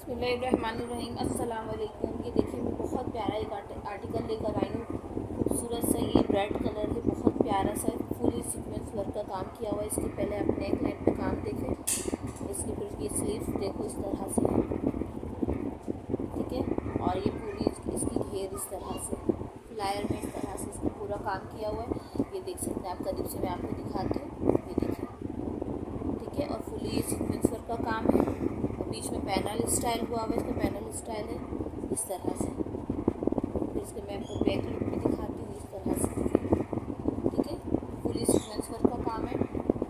बिस्मिल्लाहिर्रहमानिर्रहीम। अस्सलाम वालेकुम। ये देखिए मैं बहुत प्यारा एक आर्टिकल लेकर आई हूँ। खूबसूरत सा ये रेड कलर है, बहुत प्यारा सा फुली सीक्वेंस वर्क का काम किया हुआ है। इसके पहले आप नेक लाइन पे काम देखें, इसकी फिर ये स्लीव्स देखो इस तरह से है, ठीक है। और ये पूरी इसकी घेर इस तरह से फ्लायर में इस तरह से इसका पूरा काम किया हुआ है। ये देख सकते हैं आप, करीब से मैं आपको दिखाती हूँ, ये देखिए, ठीक है। और फुली ये सीक्वेंस वर्क का काम है। बीच में पैनल स्टाइल हुआ हुआ है, इसका पैनल स्टाइल है इस तरह से। फिर इसके मैं आपको बैक लुक भी दिखाती हूँ इस तरह से, ठीक है। फुली सीक्वेंस वर्क का काम है।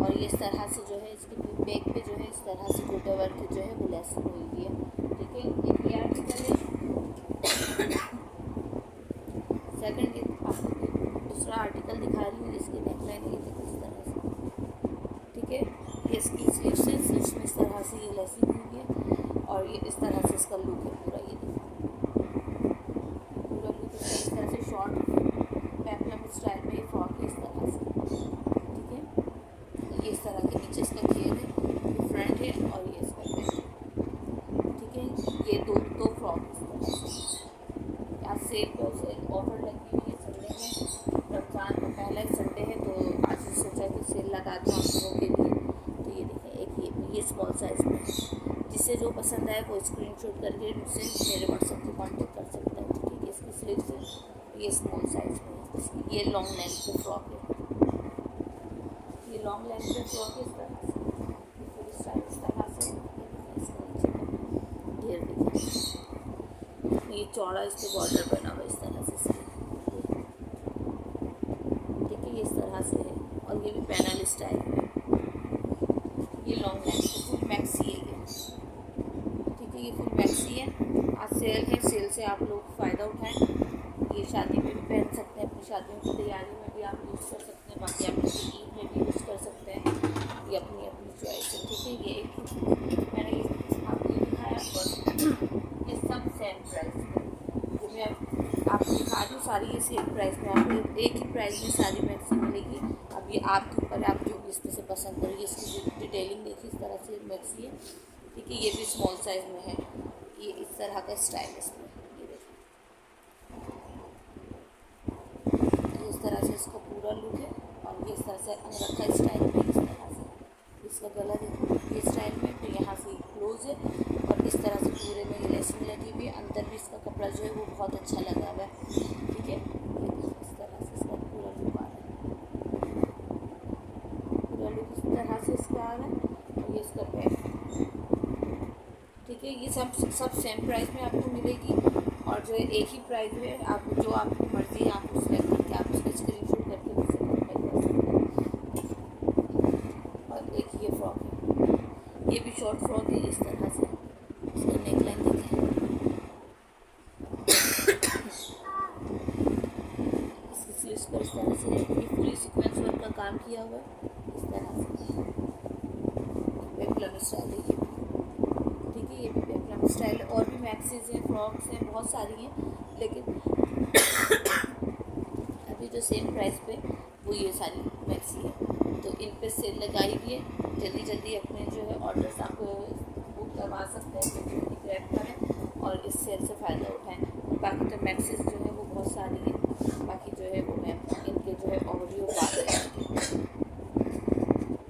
और ये इस तरह से जो है इसके बैक पे जो है इस तरह से गोटा वर्क जो है वो लेसिंग हुई हुई है, ठीक है। एक ये आर्टिकल है। सेकंड आपको दूसरा आर्टिकल दिखा रही हूँ, इसकी नेकलाइन ये देखो इस तरह से, ठीक है। ये इसकी स्लीव्स है, स्लीव्स में इस तरह से ये लेसिंग हुई है। और ये इस तरह से इसका लुक है पूरा, ये देखो पूरा लुक इस तरह से शॉर्ट पेप्लम स्टाइल में ये फ्रॉक है इस तरह से, ठीक है। ये इस तरह के नीचे इसका घेर है, ये फ्रंट है और ये इसका बैक है, ठीक है। ये दो फ्रॉक इस तरह से आज सेल पे उसे ऑफर लगी हुई है संडे में। रमज़ान का पहला ही संडे है तो आज सोचा कि सेल लगा दूँ आप लोगों के लिए। तो ये देखें, एक ये स्मॉल साइज़ में है। जिससे जो पसंद आए वो स्क्रीनशॉट करके मुझसे मेरे व्हाट्सएप पे कांटेक्ट कर सकता है, ठीक है। इसकी स्लीव्स है, ये स्मॉल साइज़ में, ये लॉन्ग लेंथ पे फ्रॉक है, ये लॉन्ग लेंथ पे फ्रॉक है इस तरह से, पूरी स्टाइल इस तरह से। इसके नीचे का घेर देखिए, ये चौड़ा इस पर बॉर्डर बना हुआ इस तरह से, ठीक है। ये इस तरह से है और ये भी पैनल स्टाइल में, ये लॉन्ग लेंथ पे फुल मैक्सी है ये फुल मैक्सी है। आज सेल है, सेल से आप लोग फ़ायदा उठाएं। ये शादी में भी पहन सकते हैं, अपनी शादियों की तैयारी में भी आप यूज़ कर सकते हैं, बाकी आप ईद में भी यूज़ कर सकते हैं। ये अपनी अपनी चॉइस है, ठीक है। ये मैंने ये आपको दिखाया और ये सब सेम प्राइस में, जो मैं आपको दिखा रही हूँ सारी ये सेम प्राइस में, आपको एक ही प्राइस में सारी मैक्सी मिलेगी। अब ये आपके ऊपर है, आप जो भी इस तरह से पसंद करेंगे। इसकी डिटेलिंग देखिए इस तरह से मैक्सी है, ठीक है। ये भी स्मॉल साइज़ में है, ये इस तरह का स्टाइल है इसमें, ये देखिए इस तरह से इसका पूरा लुक है। और ये इस तरह से अंगरखा स्टाइल में, इस तरह से इसका गला देखो ये स्टाइल में, तो यहाँ से क्लोज है और इस तरह से पूरे में ये लेसिंग लगी हुई है। अंदर भी इसका कपड़ा जो है वो बहुत अच्छा लगा हुआ है, ठीक है। इस तरह से इसका पूरा लुक आ रहा है, पूरा लुक इस तरह से इसका आ रहा है। और ये इसका बैक, ठीक है। ये सब सेम प्राइस में आपको मिलेगी। और जो एक ही प्राइस है, आप जो आपकी मर्ज़ी है आप सिलेक्ट करके आप उसका स्क्रीनशॉट करके मुझसे कॉन्टैक्ट कर सकते हैं। और एक ये फ्रॉक है, ये भी शॉर्ट फ्रॉक है इस तरह से, इसका नेक लाइन देखें, इसकी स्लीव्स पर इस तरह से ये पूरी सीक्वेंस वर्क का काम किया हुआ है इस तरह से। पेप्लम स्टाइल है ये, ठीक है। ये भी पेप्लम स्टाइल है। और भी मैक्सीज हैं, फ्रॉक्स हैं, बहुत सारी हैं, लेकिन अभी जो सेम प्राइस पे वो ये सारी मैक्सी है। तो इन पे सेल लगाई हुई है, जल्दी जल्दी अपने